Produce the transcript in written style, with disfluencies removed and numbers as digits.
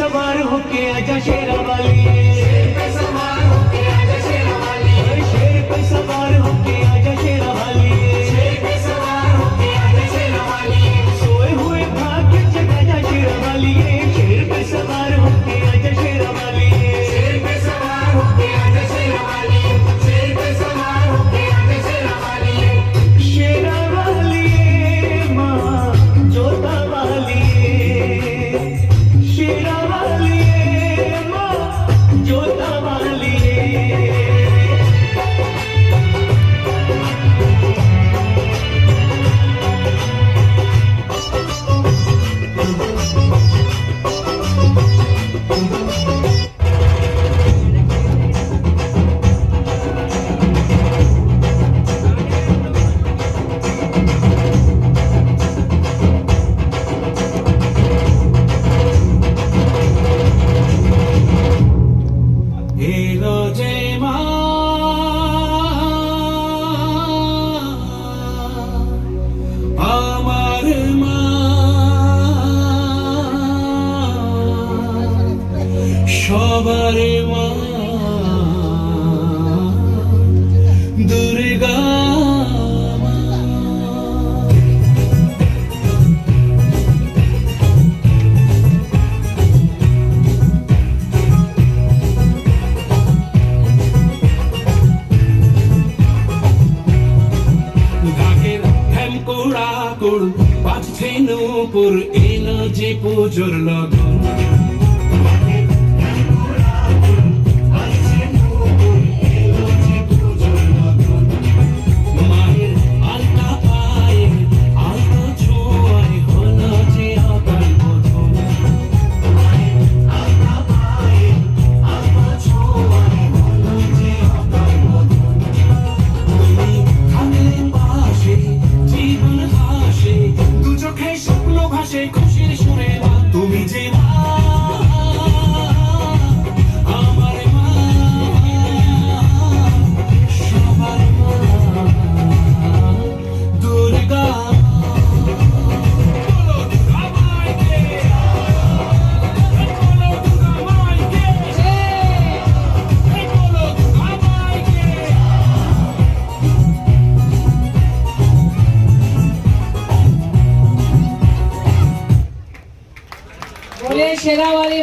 सवार होके आजा शेरा वाली, शेर पे सवार होके आजा शेरा वाली, शेर पे सवार होके आजा शेरा वाली, शेर पे सवार होके आजा शेरा वाली, सोए हुए भाग्य जगा जा शेरा वाली, शेर पे सवार होके आजा शेरा वाली, शेर पे सवार होके आजा शेरा वाली, शेर पे सवार होके आजा शेरा वाली, शेरा वाली माँ जोता वाली, शेरा वाली माँ जोता वाली। এলো যে মা আমার মা, সবার মা দুর্গা মা। ঢাকের ঢ্যামকোড়াকুড় বাজছে নূপুর, এলো যে পুজোর লগন। মায়ের আলতা পায়ে আলতো ছোঁয়ায় হলো যে অকাল বোধন। মায়ের আলতা পায়ে আলতো ছোঁয়ায় হলো যে অকাল বোধন। তুমি থাকলে পাশে জীবন হাসে, দু চোখে স্বপ্ন ভাসে খুশির সুরে মা। তুমি যে মা আমার মা, সবার মা দুর্গা মা। বলো দুর্গা মাইকে, বলো দুর্গা মাইকে, বলো দুর্গা মাইকে। बोले शेरा वाली